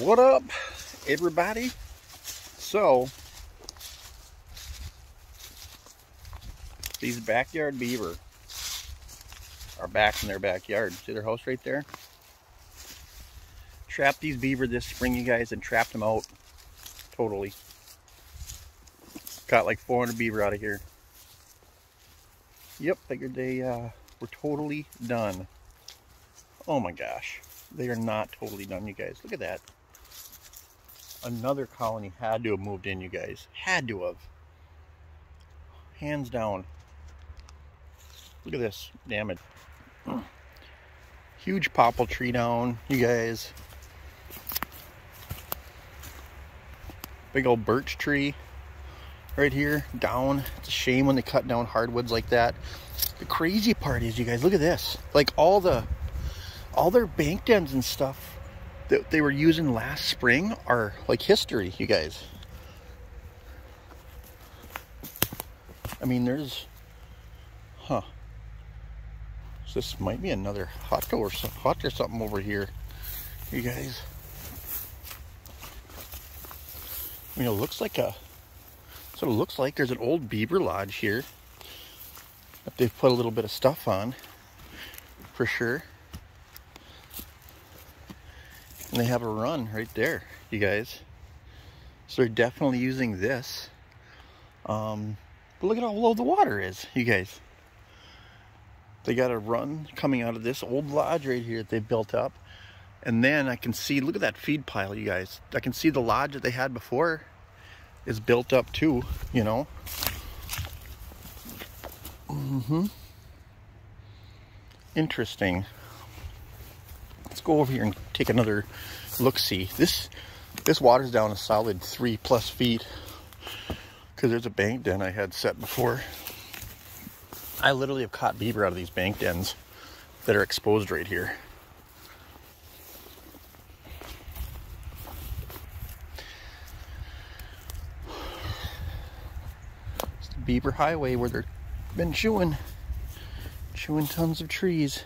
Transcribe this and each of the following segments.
What up, everybody? So, these backyard beaver are back in their backyard. See their house right there? Trapped these beaver this spring, you guys, and trapped them out totally. Got like 400 beaver out of here. Yep, figured they were totally done. Oh my gosh, they are not totally done, you guys. Look at that. Another colony had to have moved in, you guys. Had to have. Hands down. Look at this damage. Huge popple tree down, you guys. Big old birch tree right here down. It's a shame when they cut down hardwoods like that. The crazy part is, you guys, look at this. Like all their bank dens and stuff that they were using last spring are like history, you guys. I mean, there's, so this might be another hut or something over here, you guys. I mean, it looks like sort of looks like there's an old beaver lodge here that they've put a little bit of stuff on, for sure. And they have a run right there, you guys. So they're definitely using this. But look at how low the water is, you guys. They got a run coming out of this old lodge right here that they built up. And then I can see, look at that feed pile, you guys. I can see the lodge that they had before is built up too, you know. Interesting. Let's go over here and take another look-see. This water's down a solid 3+ feet because there's a bank den I had set before. I literally have caught beaver out of these bank dens that are exposed right here. It's the Beaver Highway where they've been chewing tons of trees.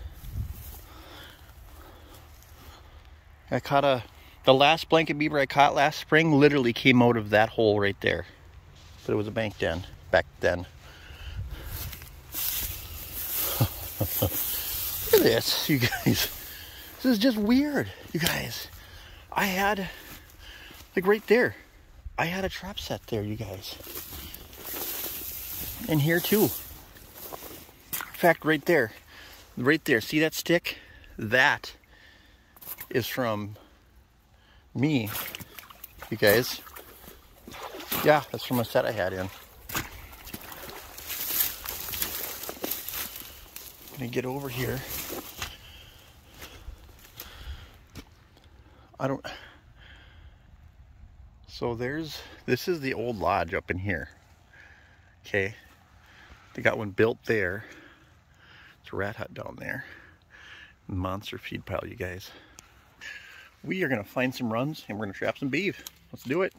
I caught the last blanket beaver I caught last spring literally came out of that hole right there. But it was a bank den back then. Look at this, you guys. This is just weird, you guys. I had, like right there, I had a trap set there, you guys. And here too. In fact, right there, see that stick? That is from me, you guys. Yeah, that's from a set I had in. I'm gonna get over here. So this is the old lodge up in here. Okay. They got one built there. It's a rat hut down there. Monster feed pile, you guys. We are gonna find some runs and we're gonna trap some beef. Let's do it.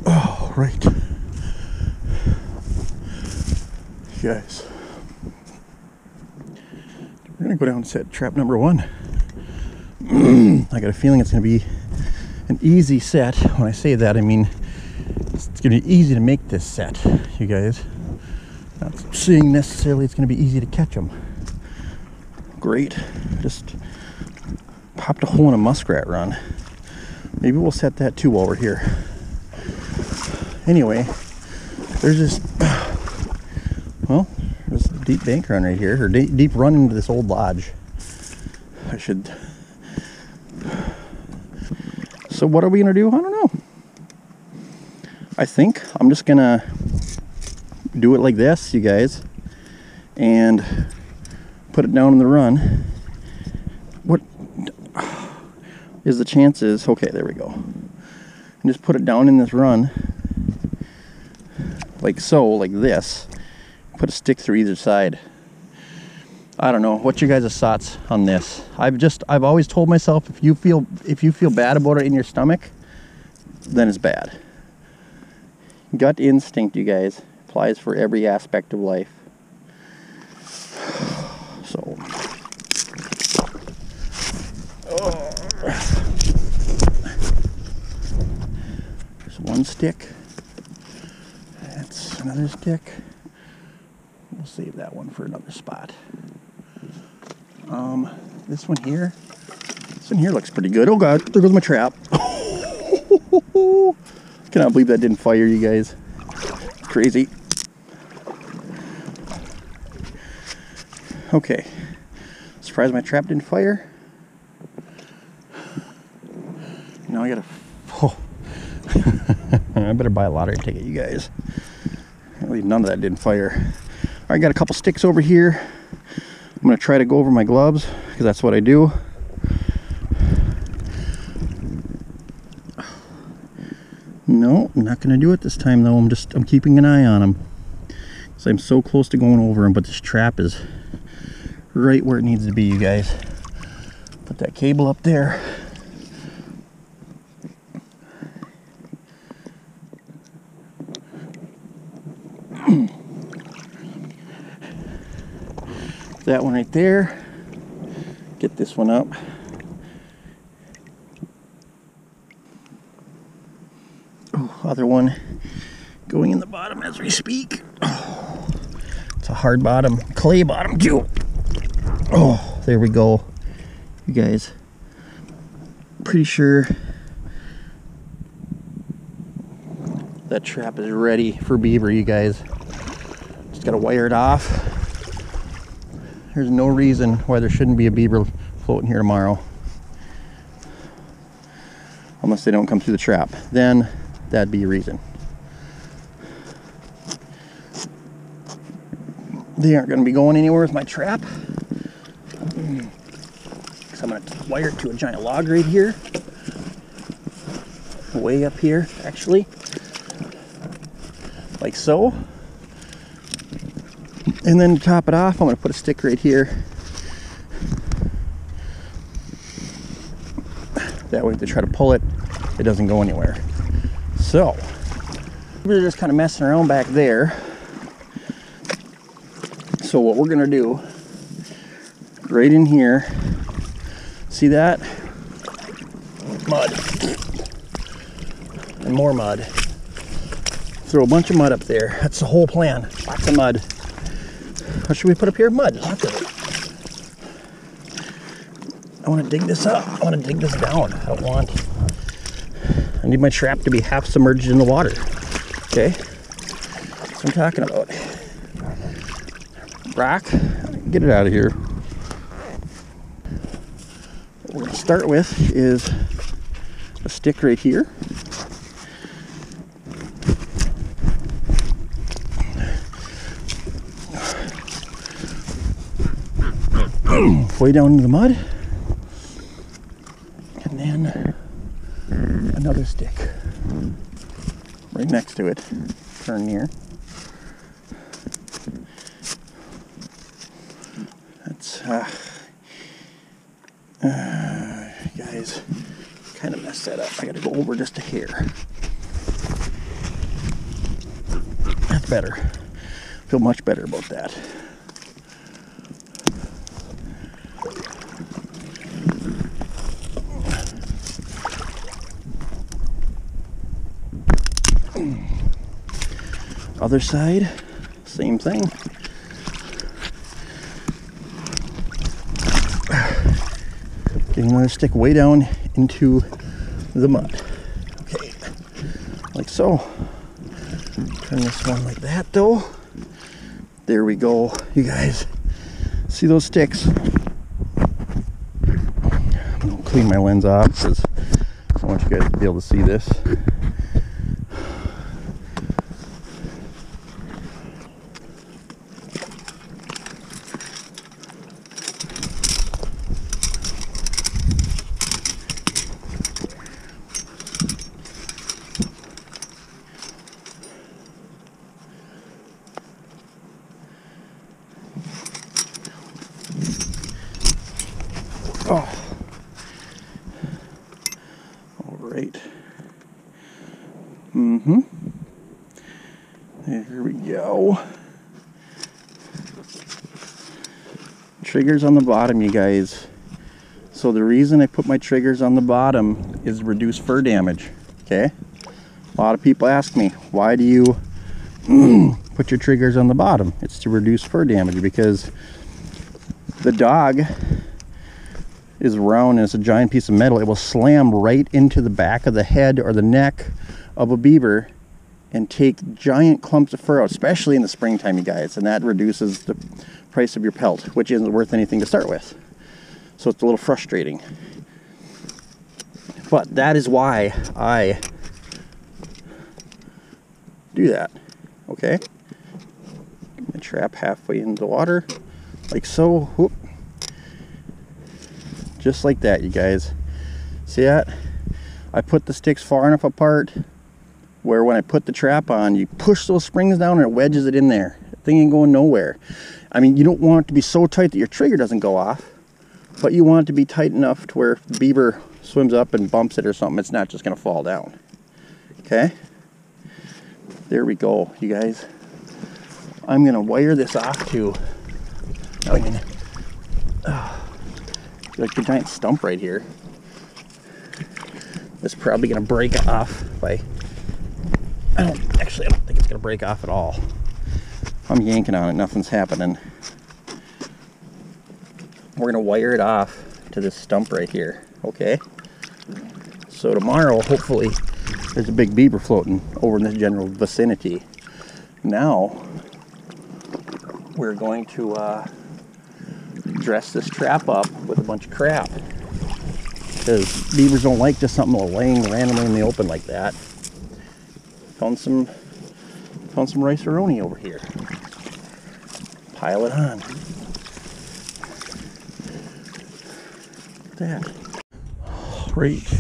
Oh, right. You guys. We're gonna go down and set trap number 1. I got a feeling it's gonna be an easy set. When I say that, I mean it's gonna be easy to make this set, you guys. Not saying necessarily it's gonna be easy to catch them. Great. Just popped a hole in a muskrat run. Maybe we'll set that too while we're here. Anyway, there's this, well, this deep bank run right here, or deep run into this old lodge. So what are we gonna do? I don't know. I think I'm just gonna do it like this, you guys, and put it down in the run. What is the chances? Okay, there we go. And just put it down in this run, like so, like this. Put a stick through either side. I don't know. What's your guys' thoughts on this? I've always told myself, if you feel bad about it in your stomach, then it's bad. Gut instinct, you guys, applies for every aspect of life. So, stick. That's another stick. We'll save that one for another spot. This one here looks pretty good. Oh God, there goes my trap. Cannot believe that didn't fire, you guys. Crazy. Okay, surprised my trap didn't fire. Now I gotta, oh. I better buy a lottery ticket, you guys. At least none of that didn't fire. All right, got a couple sticks over here. I'm gonna try to go over my gloves because that's what I do. No, I'm not gonna do it this time though. I'm keeping an eye on them. So I'm so close to going over them, but this trap is right where it needs to be, you guys. Put that cable up there. That one right there. Get this one up. Oh, other one going in the bottom as we speak. Oh, it's a hard bottom, clay bottom too. Oh, there we go. You guys, pretty sure that trap is ready for beaver, you guys. Just gotta wire it off. There's no reason why there shouldn't be a beaver floating here tomorrow. Unless they don't come through the trap. Then that'd be a reason. They aren't going to be going anywhere with my trap. So I'm going to wire it to a giant log right here. Way up here, actually. Like so. And then to top it off, I'm going to put a stick right here. That way if they try to pull it, it doesn't go anywhere. So, we're just kind of messing around back there. So what we're going to do, right in here, see that? Mud. And more mud. Throw a bunch of mud up there. That's the whole plan. Lots of mud. What should we put up here? Mud. Lots of it. I want to dig this up. I want to dig this down. I need my trap to be half submerged in the water. Okay? That's what I'm talking about. Rock. Get it out of here. What we're going to start with is a stick right here. Way down into the mud, and then another stick right next to it. Turn near. That's guys, kind of messed that up. I got to go over just a hair. That's better. Feel much better about that. Other side, same thing. Getting another stick way down into the mud. Okay, like so. Turn this one like that though. There we go, you guys. See those sticks? I'm gonna clean my lens off because I want you guys to be able to see this. Oh, all right. There we go. Triggers on the bottom, you guys. So the reason I put my triggers on the bottom is reduce fur damage. Okay, A lot of people ask me, why do you put your triggers on the bottom? It's to reduce fur damage, because the dog is round and it's a giant piece of metal. It will slam right into the back of the head or the neck of a beaver and take giant clumps of fur out, especially in the springtime, you guys, and that reduces the price of your pelt, which isn't worth anything to start with. So it's a little frustrating. But that is why I do that. Okay, get my trap halfway into the water, like so. Whoop. Just like that, you guys. See that? I put the sticks far enough apart where when I put the trap on, you push those springs down and it wedges it in there. The thing ain't going nowhere. I mean, you don't want it to be so tight that your trigger doesn't go off, but you want it to be tight enough to where if the beaver swims up and bumps it or something, it's not just going to fall down. Okay? There we go, you guys. I'm going to wire this off to, like the giant stump right here. It's probably going to break off by, I don't think it's going to break off at all. I'm yanking on it, nothing's happening. We're going to wire it off to this stump right here, okay? So tomorrow, hopefully, there's a big beaver floating over in this general vicinity. Now, we're going to dress this trap up with a bunch of crap, because beavers don't like just something laying randomly in the open like that. Found some rice-a-roni over here. Pile it on. Look at that. Great.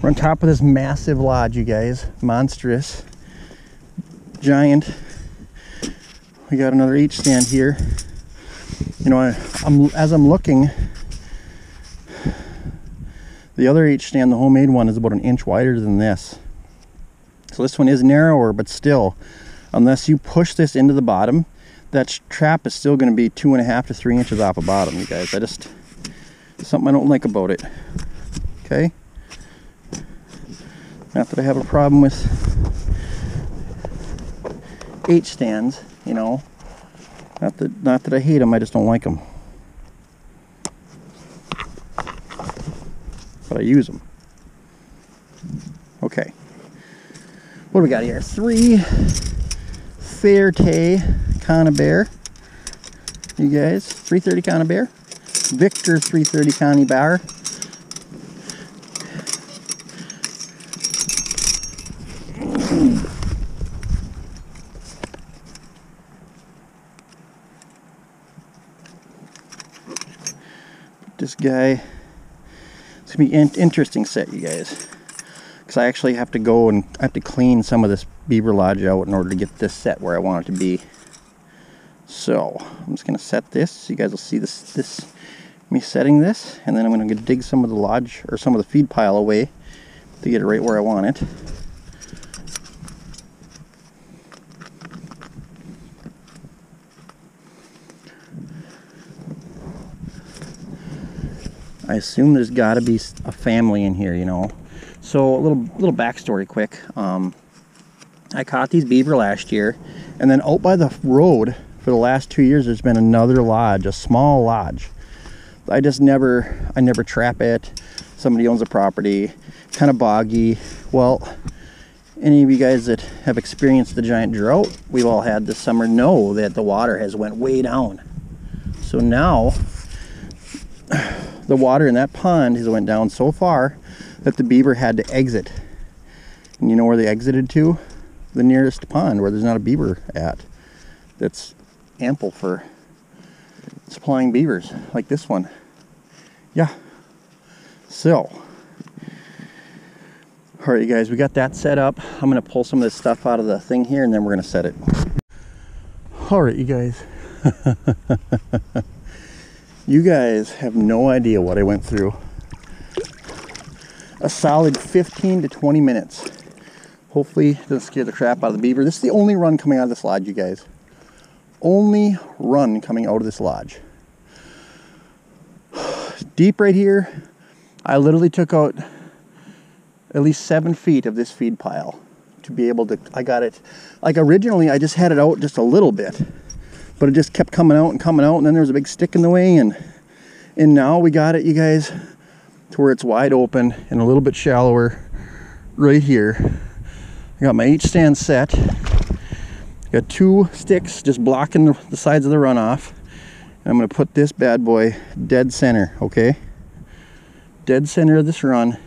We're on top of this massive lodge, you guys. Monstrous. Giant. We got another H stand here. You know, as I'm looking, the other H stand, the homemade one, is about an inch wider than this. So this one is narrower, but still, unless you push this into the bottom, that trap is still going to be 2.5 to 3 inches off the bottom, you guys. Something I don't like about it. Okay? Not that I have a problem with H stands, you know. Not that I hate them, I just don't like them. But I use them. Okay. What do we got here? 3 Fairtay Conibear. You guys, 330 Conibear. Victor 330 Connie Bar. This guy, it's gonna be an interesting set, you guys, because I actually have to go and I have to clean some of this beaver lodge out in order to get this set where I want it to be. So I'm just gonna set this so you guys will see this me setting this, and then I'm gonna dig some of the lodge or some of the feed pile away to get it right where I want it. I assume there's got to be a family in here, you know. So a little backstory quick. I caught these beaver last year, and then out by the road for the last 2 years there's been another lodge, a small lodge. I never trap it. Somebody owns the property, kind of boggy. Well, any of you guys that have experienced the giant drought we've all had this summer know that the water has went way down. So now the water in that pond has went down so far that the beaver had to exit. And you know where they exited to? The nearest pond where there's not a beaver at. That's ample for supplying beavers, like this one. Yeah. So, all right, you guys, we got that set up. I'm gonna pull some of this stuff out of the thing here, and then we're gonna set it. All right, you guys. You guys have no idea what I went through. A solid 15 to 20 minutes. Hopefully it doesn't scare the crap out of the beaver. This is the only run coming out of this lodge, you guys. Only run coming out of this lodge. Deep right here, I literally took out at least 7 feet of this feed pile. to be able to, I got it, like originally I just had it out just a little bit, but it just kept coming out, and then there was a big stick in the way, and now we got it, you guys, to where it's wide open and a little bit shallower right here. I got my H-stand set. Got 2 sticks just blocking the sides of the runoff. And I'm going to put this bad boy dead center, okay? Dead center of this run.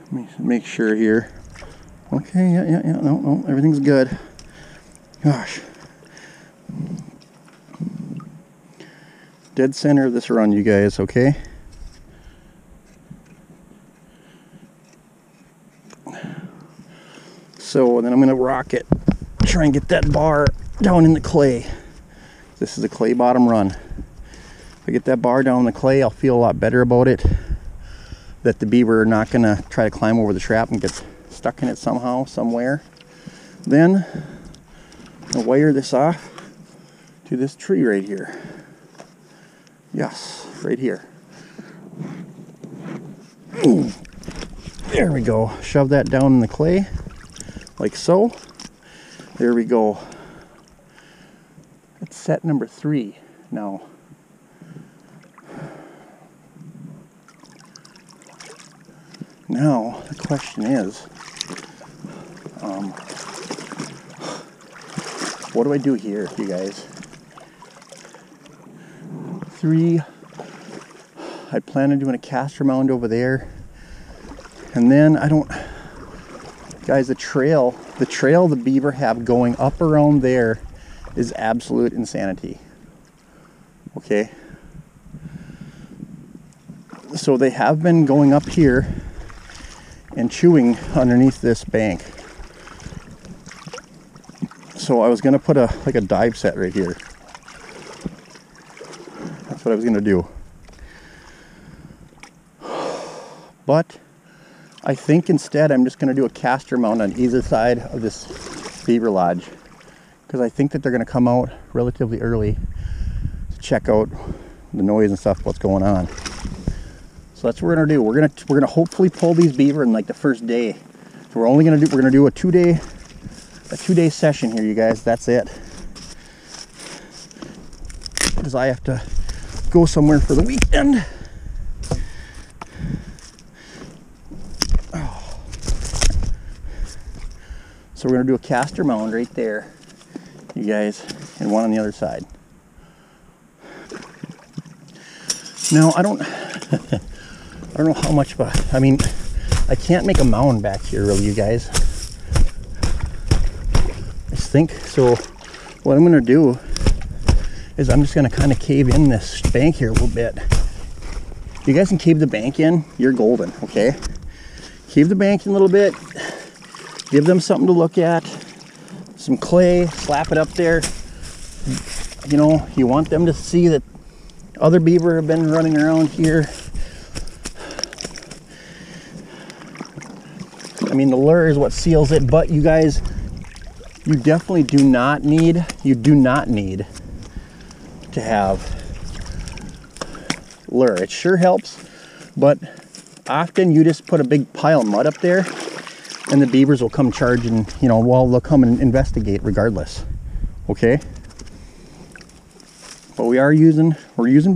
Let me make sure here. Okay, yeah, no, everything's good. Gosh. Dead center of this run, you guys, okay? So then I'm going to rock it. Try and get that bar down in the clay. This is a clay bottom run. If I get that bar down in the clay, I'll feel a lot better about it. That the beaver are not going to try to climb over the trap and get stuck in it somehow, somewhere. Then I'll wire this off to this tree right here. Yes, right here. Ooh. There we go. Shove that down in the clay, like so. There we go. It's set number 3 now. Now the question is, what do I do here, you guys? 3, I plan on doing a caster mound over there, and then I don't, guys, the trail the beaver have going up around there is absolute insanity. Okay, so they have been going up here and chewing underneath this bank. So I was gonna put a dive set right here. That's what I was gonna do. But I think instead I'm just gonna do a caster mount on either side of this beaver lodge, because I think that they're gonna come out relatively early to check out the noise and stuff, what's going on. So that's what we're gonna do. We're gonna hopefully pull these beaver in like the first day. So we're gonna do a two-day session here, you guys. That's it. Because I have to go somewhere for the weekend. Oh. So we're gonna do a caster mound right there, you guys, and one on the other side. Now I don't know how much of a, I mean, I can't make a mound back here really, you guys. I think so. What I'm gonna do is I'm just gonna kind of cave in this bank here a little bit. If you guys can cave the bank in, you're golden, okay? Cave the bank in a little bit, give them something to look at, some clay, slap it up there. You know, you want them to see that other beaver have been running around here. I mean, the lure is what seals it, but you guys, you definitely do not need to have lure. It sure helps, but often you just put a big pile of mud up there and the beavers will come charging, you know, well, they'll come and investigate regardless, okay? But we're using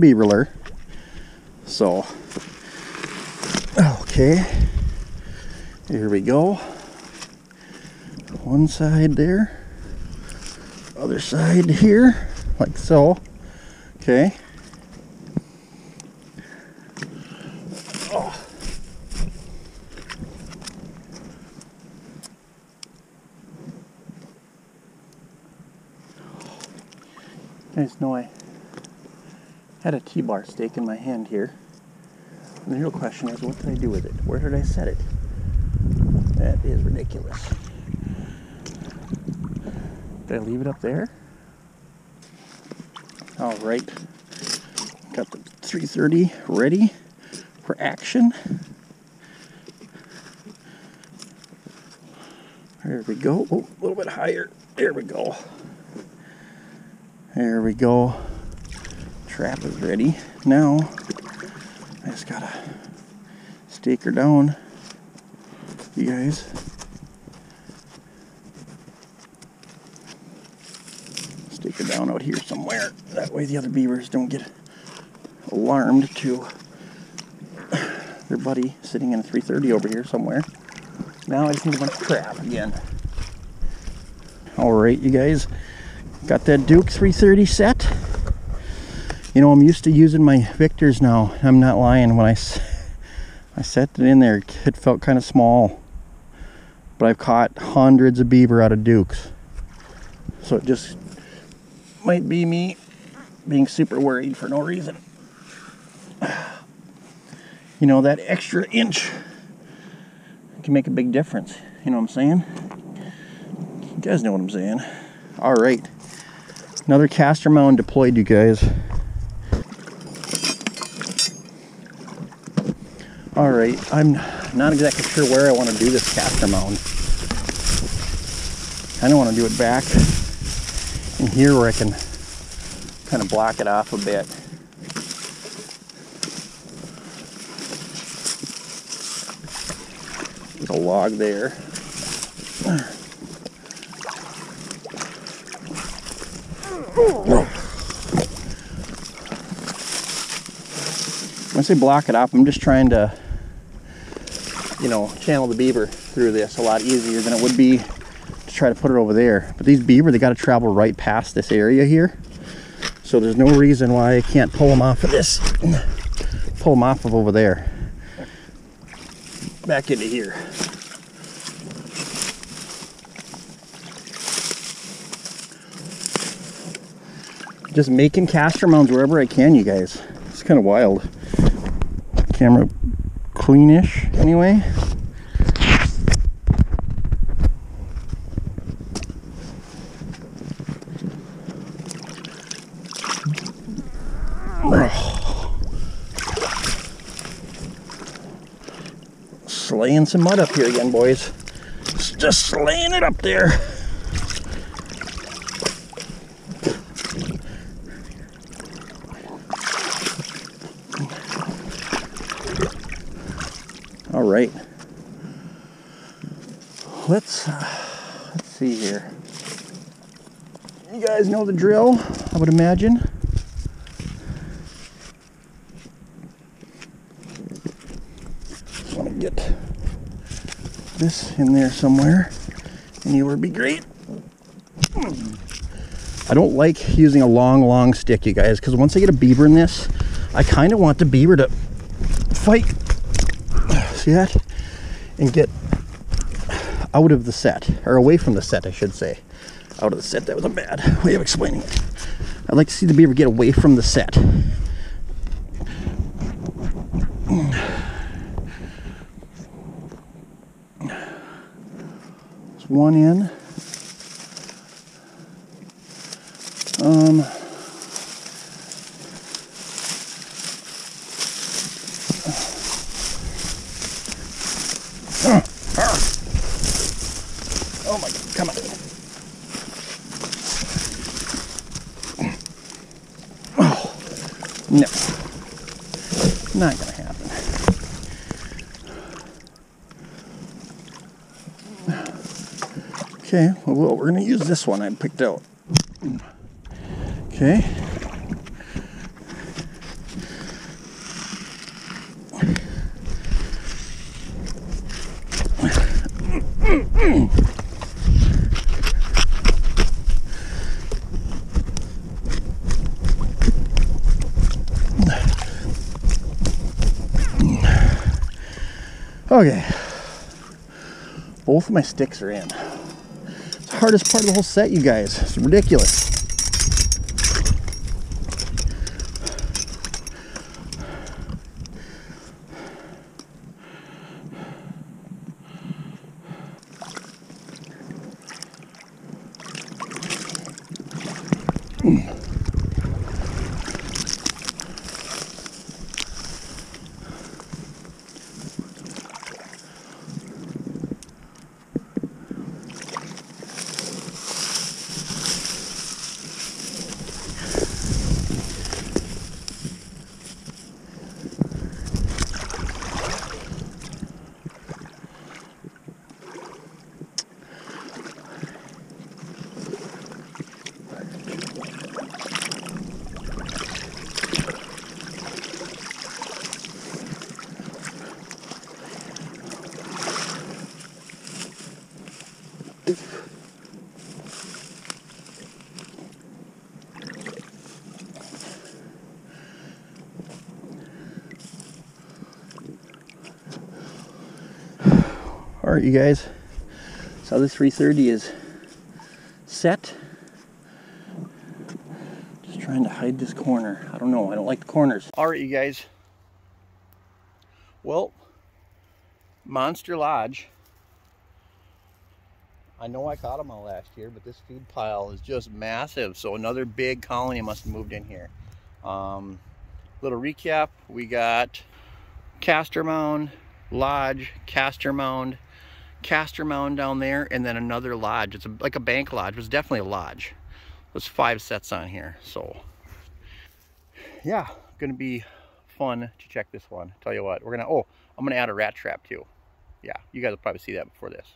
beaver lure, so, okay. Here we go. One side there, other side here, like so. Okay. Oh. You guys know I had a T-bar steak in my hand here. And the real question is, what did I do with it? Where did I set it? That is ridiculous. Did I leave it up there? All right. Got the 330 ready for action. There we go. Oh, a little bit higher. There we go. There we go. Trap is ready. Now, I just gotta stake her down, you guys. Stake her down out here somewhere. That way the other beavers don't get alarmed to their buddy sitting in a 330 over here somewhere. Now I just need a bunch of crap again. Alright, you guys. Got that Duke 330 set. You know, I'm used to using my Victors now. I'm not lying. When I set it in there, it felt kind of small. But I've caught hundreds of beaver out of Dukes. So it just might be me being super worried for no reason. You know, that extra inch can make a big difference. You know what I'm saying? You guys know what I'm saying. Alright. Another caster mound deployed, you guys. Alright, I'm not exactly sure where I want to do this caster mound. I kind of want to do it back in here where I can kind of block it off a bit. There's a log there. When I say block it off, I'm just trying to, you know, channel the beaver through this a lot easier than it would be to try to put it over there. But these beaver, they got to travel right past this area here. So there's no reason why I can't pull them off of this. Pull them off of over there. Back into here. Just making caster mounds wherever I can, you guys. It's kind of wild. Camera cleanish anyway. Slaying some mud up here again, boys. Just slaying it up there. All right. Let's see here. You guys know the drill, I would imagine. Just want to get this in there somewhere. Anywhere would be great. I don't like using a long stick, you guys, because once I get a beaver in this, I kind of want the beaver to fight. See that? And get out of the set, or away from the set, I should say. Out of the set, that was a bad way of explaining it. I'd like to see the beaver get away from the set. There's one in. Oh my God, come on. Oh, no. Not gonna happen. Okay, well, we're gonna use this one I picked out. Okay. Okay, both of my sticks are in. It's the hardest part of the whole set, you guys. It's ridiculous. Alright, you guys. So this 330 is set. Just trying to hide this corner. I don't know. I don't like the corners. Alright, you guys. Well, Monster Lodge. I know I caught them all last year, but this food pile is just massive. So another big colony must have moved in here. Little recap. We got Castor Mound, Lodge, Castor Mound down there, and then another lodge. It's like a bank lodge, but it's definitely a lodge. There's 5 sets on here. So yeah, gonna be fun to check this one. Tell you what, we're gonna, oh, I'm gonna add a rat trap too. Yeah, you guys will probably see that before this.